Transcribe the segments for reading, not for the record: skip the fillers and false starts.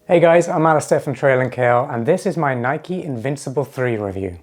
Hey guys, I'm Alistair from Trail & Kale and this is my Nike Invincible 3 review.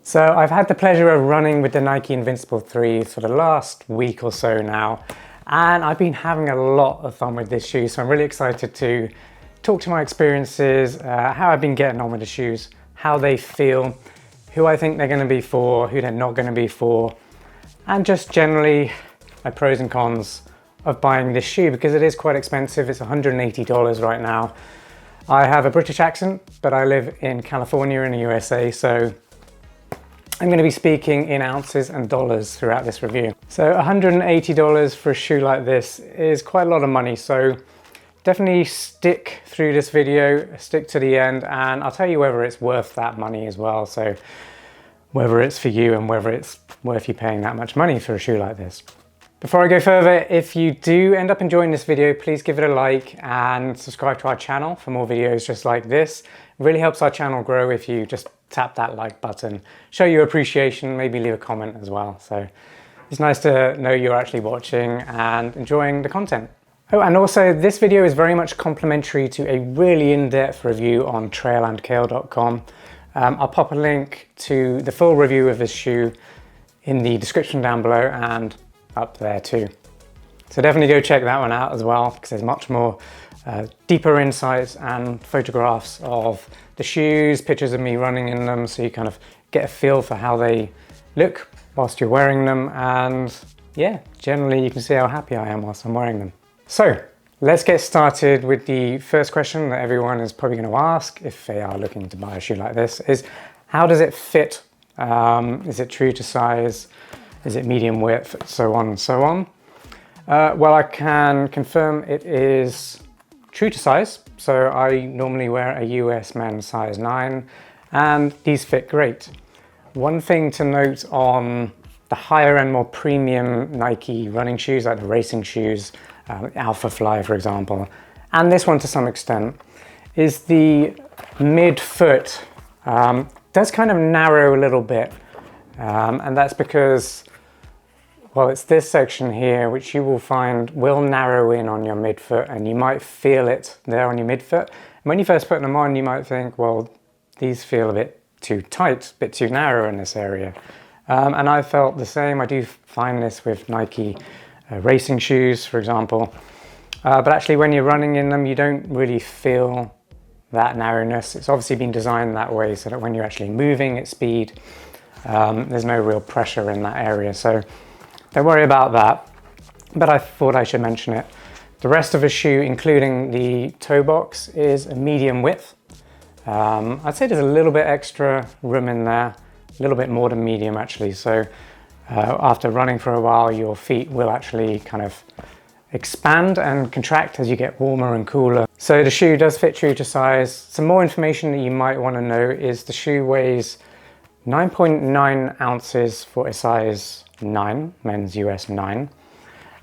So I've had the pleasure of running with the Nike Invincible 3 for the last week or so now, and I've been having a lot of fun with this shoe, so I'm really excited to talk to my experiences, how I've been getting on with the shoes, how they feel, who I think they're going to be for, who they're not going to be for, and just generally my pros and cons of buying this shoe, because it is quite expensive. It's $180 right now. I have a British accent, but I live in California in the USA, so I'm going to be speaking in ounces and dollars throughout this review. So $180 for a shoe like this is quite a lot of money, so definitely stick through this video, stick to the end, and I'll tell you whether it's worth that money as well, so whether it's for you and whether it's worth you paying that much money for a shoe like this. Before I go further, if you do end up enjoying this video, please give it a like and subscribe to our channel for more videos just like this. It really helps our channel grow if you just tap that like button. Show your appreciation, maybe leave a comment as well. So it's nice to know you're actually watching and enjoying the content. Oh, and also this video is very much complimentary to a really in-depth review on trailandkale.com. I'll pop a link to the full review of this shoe in the description down below and up there too. So definitely go check that one out as well, because there's much more deeper insights and photographs of the shoes, pictures of me running in them, so you kind of get a feel for how they look whilst you're wearing them, and yeah, generally you can see how happy I am whilst I'm wearing them. So let's get started with the first question that everyone is probably going to ask if they are looking to buy a shoe like this, is how does it fit? Is it true to size? Is it medium width, so on and so on? Well, I can confirm it is true to size. So I normally wear a US men's size 9 and these fit great. One thing to note on the higher end, more premium Nike running shoes, like the racing shoes, Alpha Fly for example, and this one to some extent, is the mid-foot does kind of narrow a little bit. And that's because, well, it's this section here which you will find will narrow in on your midfoot, and you might feel it there on your midfoot. When you first put them on, you might think, well, these feel a bit too tight, a bit too narrow in this area. And I felt the same. I do find this with Nike racing shoes, for example. But actually when you're running in them, you don't really feel that narrowness. It's obviously been designed that way so that when you're actually moving at speed, there's no real pressure in that area. So don't worry about that, but I thought I should mention it. The rest of the shoe, including the toe box, is a medium width. I'd say there's a little bit extra room in there, a little bit more than medium actually. So after running for a while, your feet will actually kind of expand and contract as you get warmer and cooler. So the shoe does fit true to size. Some more information that you might want to know is the shoe weighs 9.9 ounces for a size 9, men's US 9.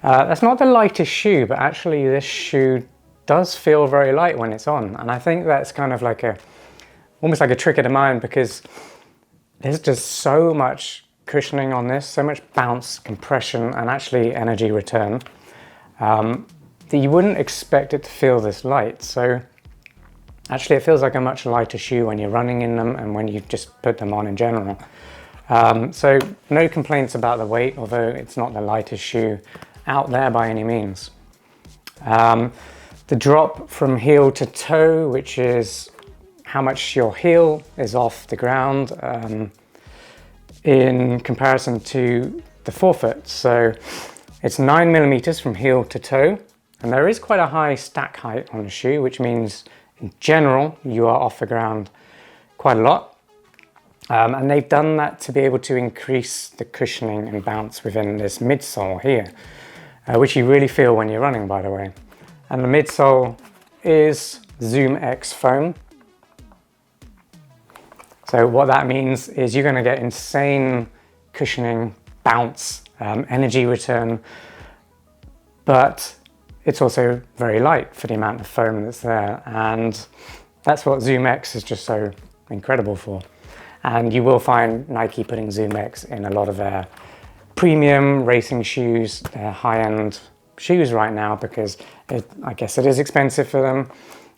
That's not the lightest shoe, but actually this shoe does feel very light when it's on, and I think that's kind of like almost like a trick of the mind, because there's just so much cushioning on this, so much bounce, compression, and actually energy return, that you wouldn't expect it to feel this light. So actually it feels like a much lighter shoe when you're running in them and when you just put them on in general. So no complaints about the weight, although it's not the lightest shoe out there by any means. The drop from heel to toe, which is how much your heel is off the ground in comparison to the forefoot. So it's 9 millimeters from heel to toe, and there is quite a high stack height on the shoe, which means in general you are off the ground quite a lot. And they've done that to be able to increase the cushioning and bounce within this midsole here, which you really feel when you're running, by the way. And the midsole is Zoom X foam. So what that means is you're going to get insane cushioning, bounce, energy return, but it's also very light for the amount of foam that's there. And that's what Zoom X is just so incredible for. And you will find Nike putting Zoom X in a lot of their premium racing shoes, their high-end shoes right now, because I guess it is expensive for them.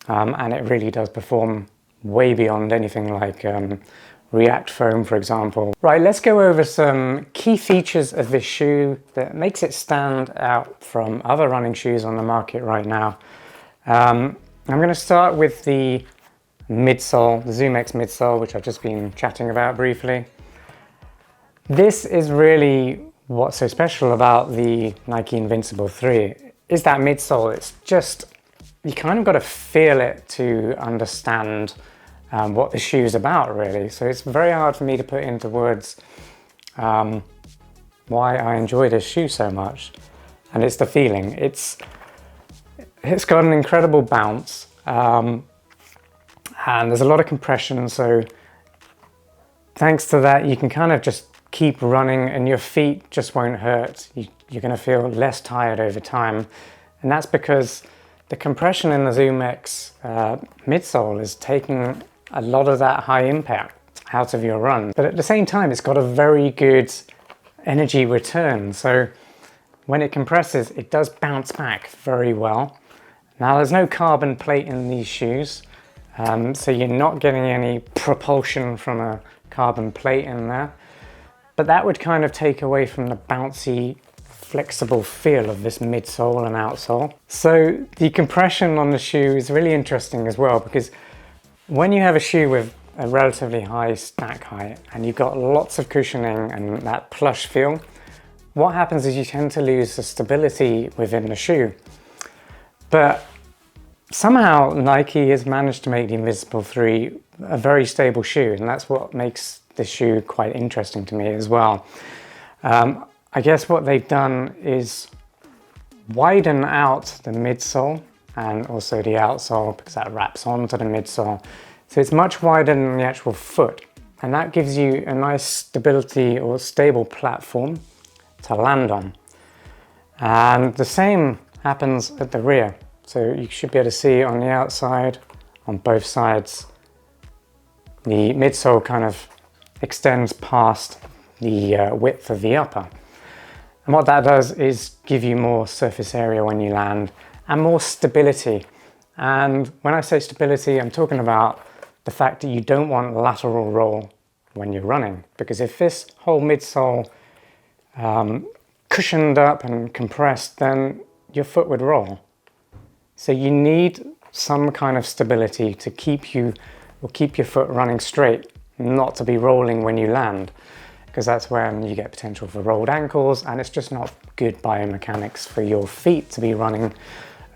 and it really does perform way beyond anything like React Foam, for example. Right, let's go over some key features of this shoe that makes it stand out from other running shoes on the market right now. I'm going to start with the midsole, the ZoomX midsole, which I've just been chatting about briefly. This is really what's so special about the Nike Invincible 3, is that midsole. It's just, you kind of got to feel it to understand what the shoe's about, really. So it's very hard for me to put into words why I enjoy this shoe so much. And it's the feeling. It's got an incredible bounce, and there's a lot of compression. So thanks to that, you can kind of just keep running and your feet just won't hurt. You're going to feel less tired over time. And that's because the compression in the ZoomX midsole is taking a lot of that high impact out of your run. But at the same time, it's got a very good energy return. So when it compresses, it does bounce back very well. Now there's no carbon plate in these shoes, so you're not getting any propulsion from a carbon plate in there. But that would kind of take away from the bouncy, flexible feel of this midsole and outsole. So the compression on the shoe is really interesting as well, because when you have a shoe with a relatively high stack height and you've got lots of cushioning and that plush feel, what happens is you tend to lose the stability within the shoe. But somehow Nike has managed to make the Invincible 3 a very stable shoe, and that's what makes this shoe quite interesting to me as well. I guess what they've done is widen out the midsole and also the outsole, because that wraps onto the midsole. So it's much wider than the actual foot, and that gives you a nice stability or stable platform to land on. And the same happens at the rear. So you should be able to see on the outside, on both sides, the midsole kind of extends past the width of the upper. And what that does is give you more surface area when you land and more stability. And when I say stability, I'm talking about the fact that you don't want lateral roll when you're running, because if this whole midsole cushioned up and compressed, then your foot would roll. So you need some kind of stability to keep your foot running straight, not to be rolling when you land, because that's when you get potential for rolled ankles, and it's just not good biomechanics for your feet to be running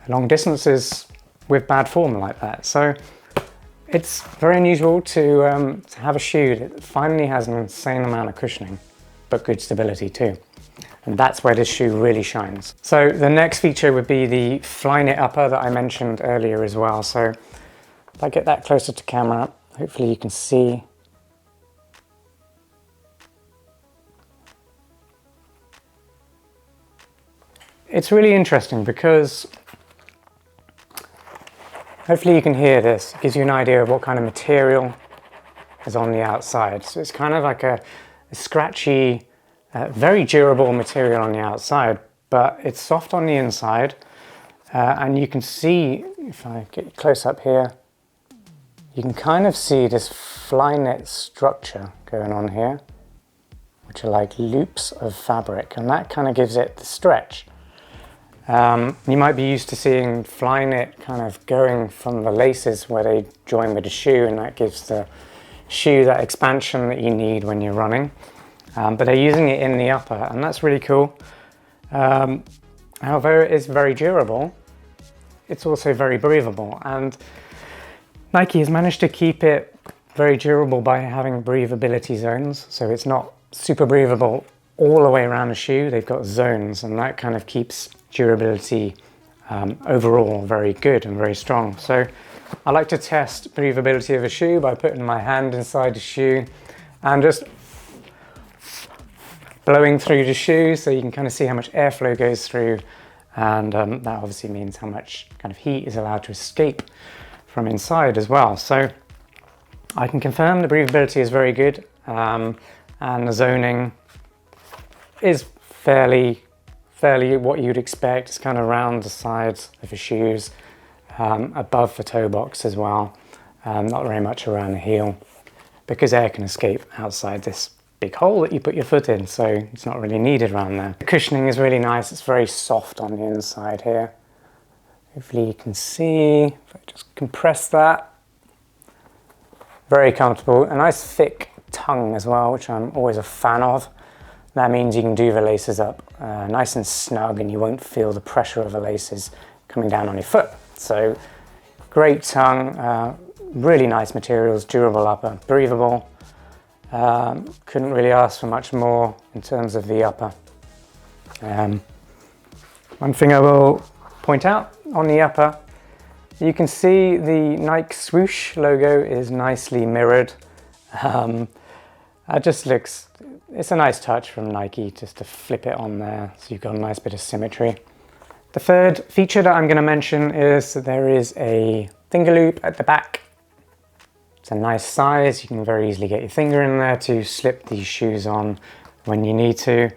long distances with bad form like that. So it's very unusual to have a shoe that finally has an insane amount of cushioning, but good stability too. And that's where this shoe really shines. So the next feature would be the Flyknit upper that I mentioned earlier as well. So if I get that closer to camera, hopefully you can see. It's really interesting because hopefully you can hear this. It gives you an idea of what kind of material is on the outside. So it's kind of like a scratchy, very durable material on the outside, but it's soft on the inside. And you can see, if I get close up here, you can kind of see this Flyknit structure going on here, which are like loops of fabric, and that kind of gives it the stretch. You might be used to seeing Flyknit kind of going from the laces where they join with the shoe, and that gives the shoe that expansion that you need when you're running. But they're using it in the upper, and that's really cool. However, it is very durable. It's also very breathable, and Nike has managed to keep it very durable by having breathability zones. So it's not super breathable all the way around the shoe. They've got zones, and that kind of keeps durability overall very good and very strong. So I like to test breathability of a shoe by putting my hand inside the shoe and just blowing through the shoe, so you can kind of see how much airflow goes through, and that obviously means how much kind of heat is allowed to escape from inside as well. So I can confirm the breathability is very good, and the zoning is fairly what you'd expect. It's kind of around the sides of the shoes, above the toe box as well, not very much around the heel, because air can escape outside this big hole that you put your foot in, so it's not really needed around there. The cushioning is really nice, it's very soft on the inside here. Hopefully you can see, if I just compress that. Very comfortable, a nice thick tongue as well, which I'm always a fan of. That means you can do the laces up nice and snug and you won't feel the pressure of the laces coming down on your foot. So great tongue, really nice materials, durable upper, breathable. Couldn't really ask for much more in terms of the upper. One thing I will point out on the upper, you can see the Nike swoosh logo is nicely mirrored. It just looks, it's a nice touch from Nike just to flip it on there, so you've got a nice bit of symmetry. The third feature that I'm going to mention is that there is a finger loop at the back. It's a nice size, you can very easily get your finger in there to slip these shoes on when you need to.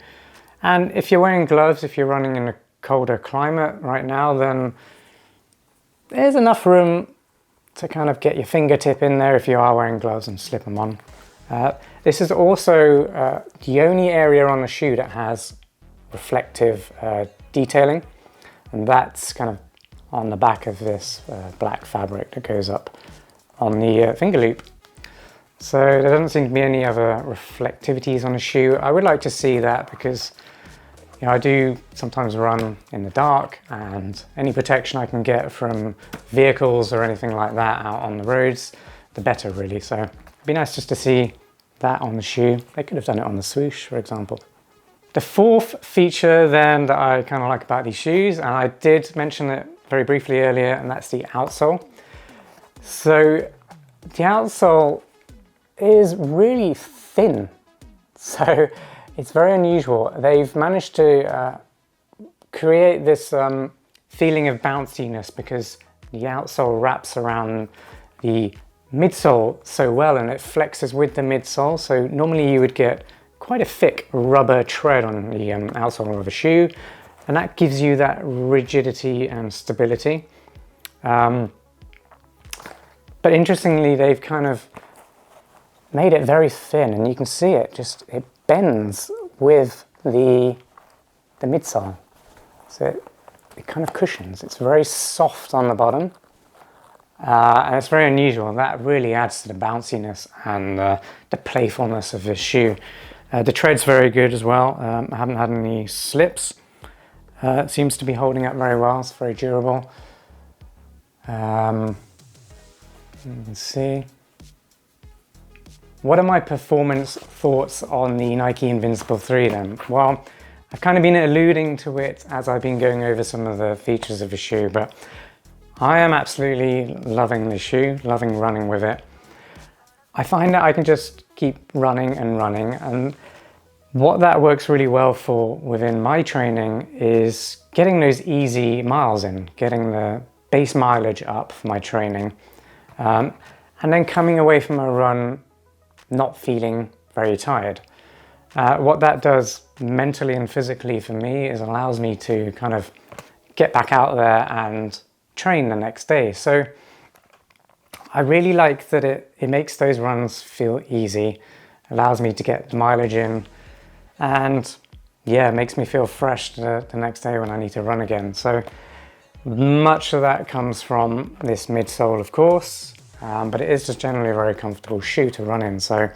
And if you're wearing gloves, if you're running in a colder climate right now, then there's enough room to kind of get your fingertip in there if you are wearing gloves and slip them on. This is also the only area on the shoe that has reflective detailing, and that's kind of on the back of this black fabric that goes up on the finger loop. So there doesn't seem to be any other reflectivities on the shoe. I would like to see that because I do sometimes run in the dark, and any protection I can get from vehicles or anything like that out on the roads, the better really. So it'd be nice just to see that on the shoe. They could have done it on the swoosh, for example. The fourth feature then that I kind of like about these shoes, and I did mention it very briefly earlier, and that's the outsole. So the outsole is really thin. So it's very unusual. They've managed to create this feeling of bounciness because the outsole wraps around the midsole so well and it flexes with the midsole. So normally you would get quite a thick rubber tread on the outsole of a shoe, and that gives you that rigidity and stability. But interestingly, they've kind of made it very thin, and you can see it bends with the midsole. So it kind of cushions. It's very soft on the bottom, and it's very unusual. That really adds to the bounciness and the playfulness of this shoe. The tread's very good as well. I haven't had any slips. It seems to be holding up very well. It's very durable. You can see. What are my performance thoughts on the Nike Invincible 3 then? Well, I've kind of been alluding to it as I've been going over some of the features of the shoe, but I am absolutely loving the shoe, loving running with it. I find that I can just keep running and running, and what that works really well for within my training is getting those easy miles in, getting the base mileage up for my training, and then coming away from a run not feeling very tired. What that does mentally and physically for me is allows me to kind of get back out there and train the next day. So I really like that it makes those runs feel easy, allows me to get the mileage in, and yeah, makes me feel fresh the next day when I need to run again. So much of that comes from this midsole, of course, but it is just generally a very comfortable shoe to run in. So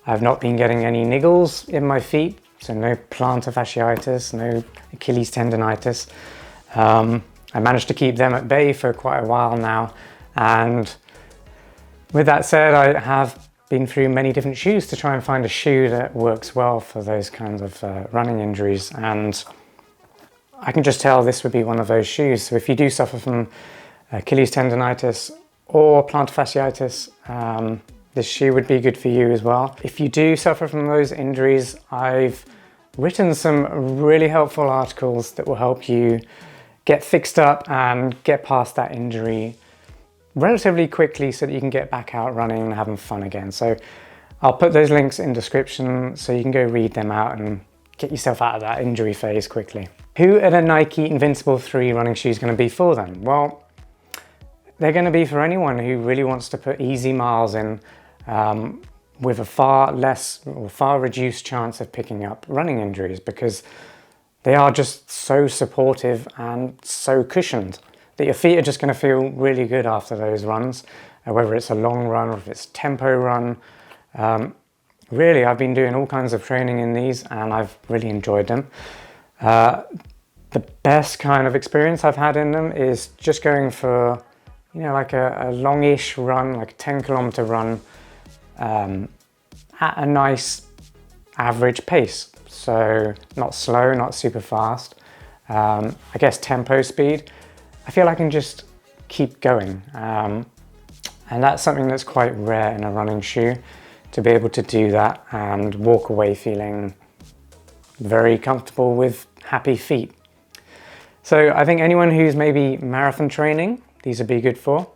I've not been getting any niggles in my feet, so no plantar fasciitis, no Achilles tendonitis. I managed to keep them at bay for quite a while now, and with that said, I have been through many different shoes to try and find a shoe that works well for those kinds of running injuries, and I can just tell this would be one of those shoes. So if you do suffer from Achilles tendonitis or plantar fasciitis, this shoe would be good for you as well. If you do suffer from those injuries, I've written some really helpful articles that will help you get fixed up and get past that injury relatively quickly so that you can get back out running and having fun again. So I'll put those links in description so you can go read them out and get yourself out of that injury phase quickly. Who are the Nike Invincible 3 running shoes going to be for then? Well, they're going to be for anyone who really wants to put easy miles in with a far less or far reduced chance of picking up running injuries, because they are just so supportive and so cushioned that your feet are just going to feel really good after those runs, whether it's a long run or if it's tempo run. Really, I've been doing all kinds of training in these and I've really enjoyed them. The best kind of experience I've had in them is just going for, you know, like a longish run, like a 10-kilometer run at a nice average pace. So not slow, not super fast. I guess tempo speed. I feel I can just keep going. And that's something that's quite rare in a running shoe, to be able to do that and walk away feeling very comfortable with happy feet. So I think anyone who's maybe marathon training, these would be good for.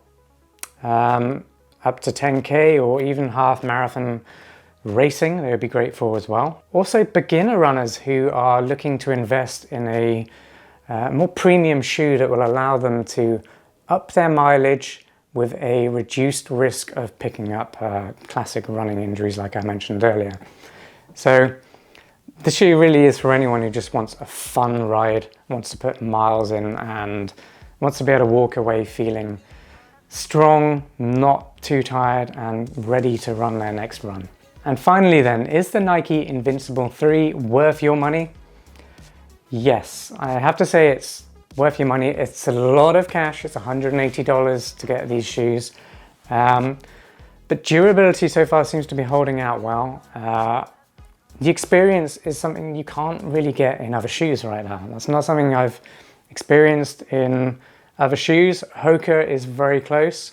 Up to 10K or even half marathon racing, they would be great for as well. Also beginner runners who are looking to invest in a more premium shoe that will allow them to up their mileage with a reduced risk of picking up classic running injuries like I mentioned earlier. So the shoe really is for anyone who just wants a fun ride, wants to put miles in and wants to be able to walk away feeling strong, not too tired and ready to run their next run. And finally then, is the Nike Invincible 3 worth your money? Yes, I have to say it's worth your money. It's a lot of cash. It's $180 to get these shoes. But durability so far seems to be holding out well. The experience is something you can't really get in other shoes right now. That's not something I've experienced in other shoes. Hoka is very close.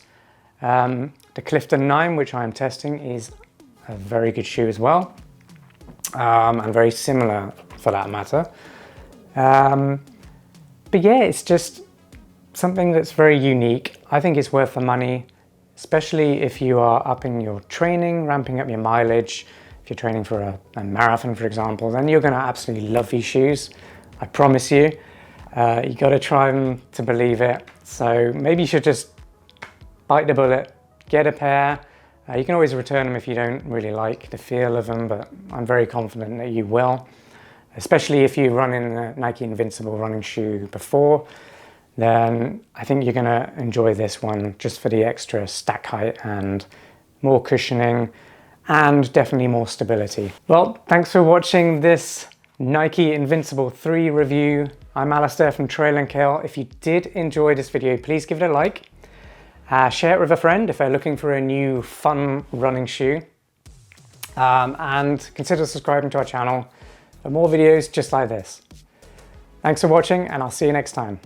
The Clifton 9, which I'm testing, is a very good shoe as well. And very similar for that matter. But yeah, it's just something that's very unique. I think it's worth the money, especially if you are upping your training, ramping up your mileage. If you're training for a marathon, for example, then you're going to absolutely love these shoes. I promise you. You got to try them to believe it. So maybe you should just bite the bullet, get a pair. You can always return them if you don't really like the feel of them, but I'm very confident that you will. Especially if you run in the Nike Invincible running shoe before, then I think you're going to enjoy this one just for the extra stack height and more cushioning and definitely more stability. Well, thanks for watching this Nike Invincible 3 review. I'm Alistair from Trail & Kale. If you did enjoy this video, please give it a like. Share it with a friend if they're looking for a new fun running shoe. And consider subscribing to our channel for more videos just like this. Thanks for watching and I'll see you next time.